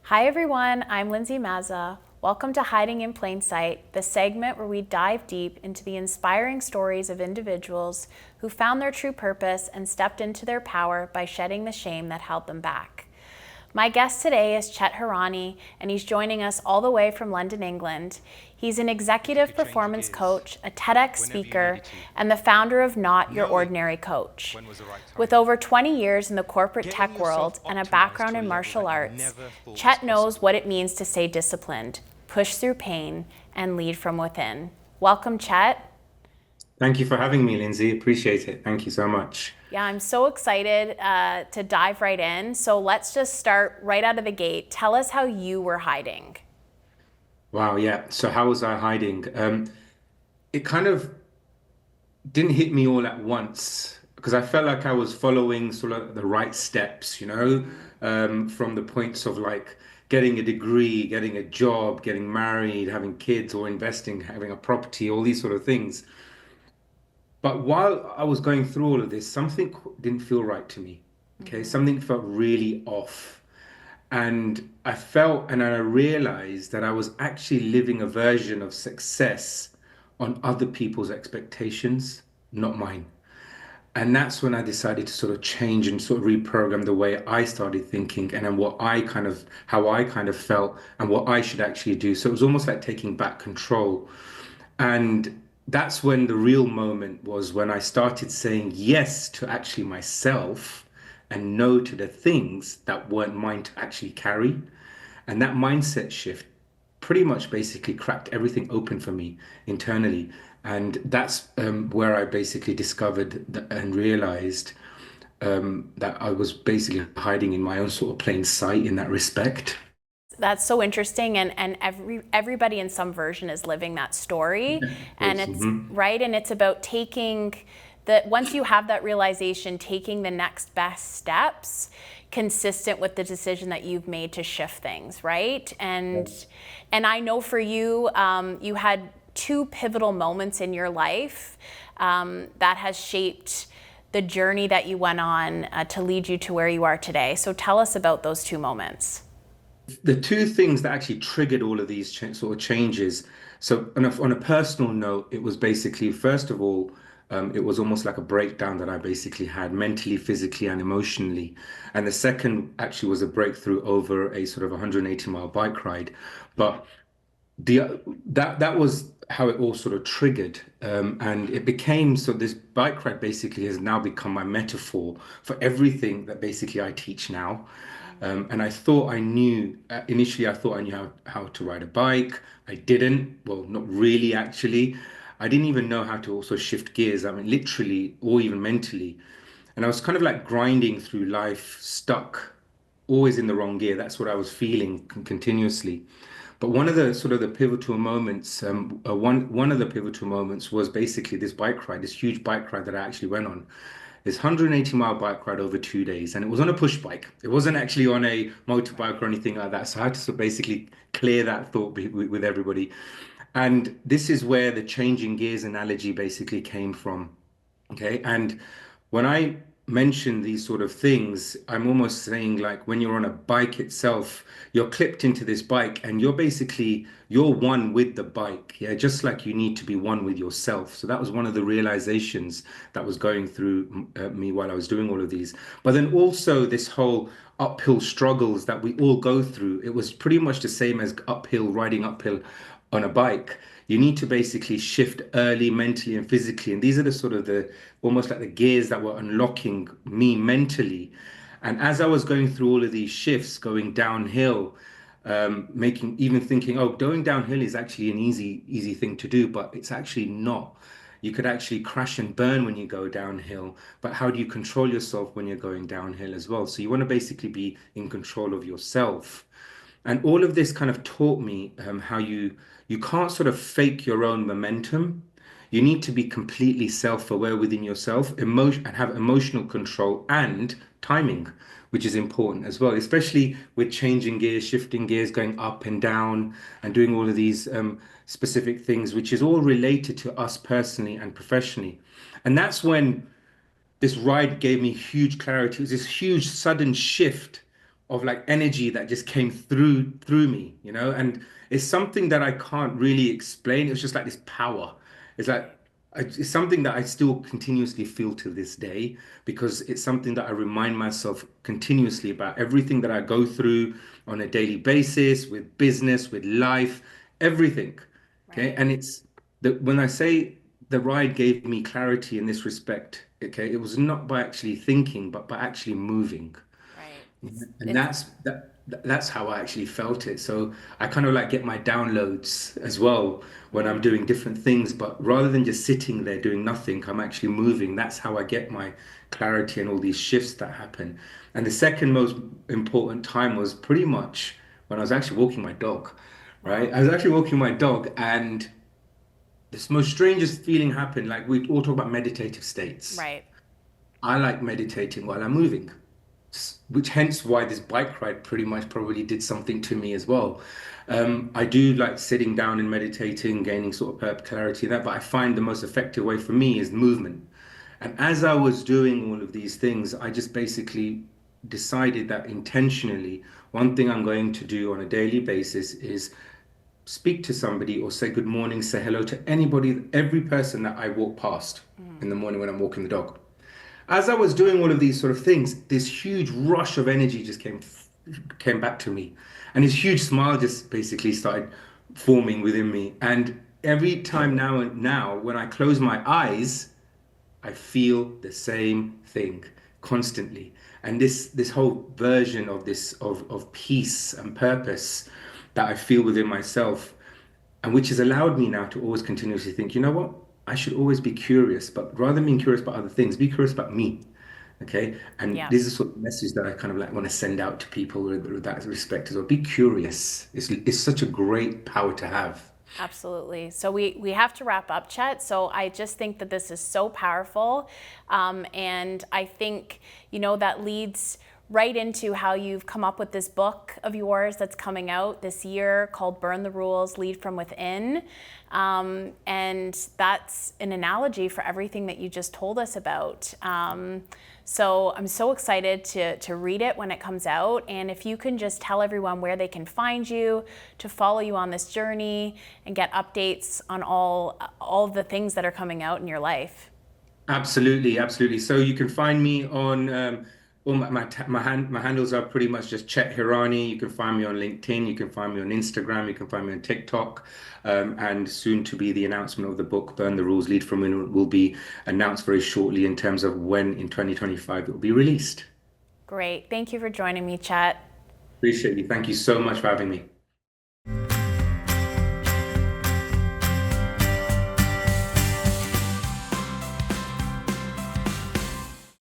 Hi everyone, I'm Lindsey Mazza. Welcome to Hiding in Plain Sight, the segment where we dive deep into the inspiring stories of individuals who found their true purpose and stepped into their power by shedding the shame that held them back. My guest today is Chet Hirani, and he's joining us all the way from London, England. He's an executive performance coach, a TEDx speaker, and the founder of Not Your Ordinary Coach. With over 20 years in the corporate tech world and a background in martial arts, Chet knows what it means to stay disciplined, push through pain, and lead from within. Welcome, Chet. Thank you for having me, Lindsay. Appreciate it. Thank you so much. Yeah, I'm so excited to dive right in. So let's just start right out of the gate. Tell us how you were hiding. Wow, yeah. So how was I hiding? It kind of didn't hit me all at once because I felt like I was following sort of the right steps, from the points of like getting a degree, getting a job, getting married, having kids, or investing, having a property, all these sort of things. But while I was going through all of this, something didn't feel right to me. Okay, something felt really off. And I realized that I was actually living a version of success on other people's expectations, not mine. And that's when I decided to sort of change and sort of reprogram the way I started thinking and then how I kind of felt and what I should actually do. So it was almost like taking back control. And that's when the real moment was when I started saying yes to actually myself and no to the things that weren't mine to actually carry. And that mindset shift pretty much basically cracked everything open for me internally. And that's where I basically discovered and realized that I was basically hiding in my own sort of plain sight in that respect. That's so interesting, and everybody in some version is living that story, Yeah, of and course. it's right, and it's about taking that once you have that realization, taking the next best steps consistent with the decision that you've made to shift things, right? And I know for you, you had two pivotal moments in your life that has shaped the journey that you went on to lead you to where you are today. So tell us about those two moments. The two things that actually triggered all of these sort of changes. So on a personal note, it was basically, first of all, it was almost like a breakdown that I basically had mentally, physically, and emotionally. And the second actually was a breakthrough over a sort of 180-mile bike ride. But the that was how it all sort of triggered, and it became so this bike ride basically has now become my metaphor for everything that basically I teach now. And I thought I knew initially I thought I knew how to ride a bike. I didn't. Well, not really actually. I didn't even know how to also shift gears. I mean, literally or even mentally. And I was kind of like grinding through life, stuck, always in the wrong gear. That's what I was feeling continuously. But one of the sort of the pivotal moments, one of the pivotal moments was basically this bike ride, this huge bike ride that I actually went on. This 180-mile bike ride over 2 days, and it was on a push bike. It wasn't actually on a motorbike or anything like that. So I had to sort of basically clear that thought with everybody. And this is where the changing gears analogy basically came from. Okay. And when I mention these sort of things, I'm almost saying like when you're on a bike itself, you're clipped into this bike and you're one with the bike. Yeah. Just like you need to be one with yourself. So that was one of the realizations that was going through me while I was doing all of these. But then also this whole uphill struggles that we all go through. It was pretty much the same as riding uphill on a bike. You need to basically shift early mentally and physically. And these are the sort of the almost like the gears that were unlocking me mentally. And as I was going through all of these shifts, going downhill, even thinking, oh, going downhill is actually an easy thing to do, but it's actually not. You could actually crash and burn when you go downhill, but how do you control yourself when you're going downhill as well? So you want to basically be in control of yourself. And all of this kind of taught me how you can't sort of fake your own momentum. You need to be completely self-aware within yourself, and have emotional control and timing, which is important as well, especially with changing gears, shifting gears, going up and down, and doing all of these specific things, which is all related to us personally and professionally. And that's when this ride gave me huge clarity. It was this huge sudden shift of like energy that just came through me, you know, and it's something that I can't really explain. It's just like this power. It's like Right. it's something that I still continuously feel to this day because it's something that I remind myself continuously about everything that I go through on a daily basis with business, with life, everything. Okay. Right. And it's that when I say the ride gave me clarity in this respect, okay, it was not by actually thinking, but by actually moving. Right. And It's that's how I actually felt it. So I kind of like get my downloads as well when I'm mm, doing different things, but rather than just sitting there doing nothing, I'm actually moving. That's how I get my clarity and all these shifts that happen. And the second most important time was pretty much when I was actually walking my dog, right? wow. I was actually walking my dog and this most strangest feeling happened. Like we all talk about meditative states. Right. I like meditating while I'm moving, which hence why this bike ride pretty much probably did something to me as well. I do like sitting down and meditating, gaining sort of clarity in that, but I find the most effective way for me is movement. And as I was doing all of these things, I just basically decided that intentionally, one thing I'm going to do on a daily basis is speak to somebody or say good morning, say hello to anybody, every person that I walk past Mm, in the morning when I'm walking the dog. As I was doing all of these sort of things, this huge rush of energy just came back to me, and this huge smile just basically started forming within me. And every time now, when I close my eyes, I feel the same thing constantly. And this whole version of this of peace and purpose that I feel within myself, and which has allowed me now to always continuously think, you know what? I should always be curious, but rather than being curious about other things, be curious about me. Okay. And yeah. this is sort of message that I kind of like want to send out to people with that respect as well. Be curious. It's such a great power to have. Absolutely. So we have to wrap up, Chet. So I just think that this is so powerful. And I think, that leads right into how you've come up with this book of yours that's coming out this year called Burn the Rules, Lead from Within. And that's an analogy for everything that you just told us about. So I'm so excited to read it when it comes out. And if you can just tell everyone where they can find you, to follow you on this journey and get updates on all of the things that are coming out in your life. Absolutely, absolutely. So you can find me on all my handles are pretty much just Chet Hirani. You can find me on LinkedIn. You can find me on Instagram. You can find me on TikTok. And soon to be the announcement of the book Burn the Rules, Lead from Within will be announced very shortly in terms of when in 2025 it will be released. Great. Thank you for joining me, Chet. Appreciate you. Thank you so much for having me.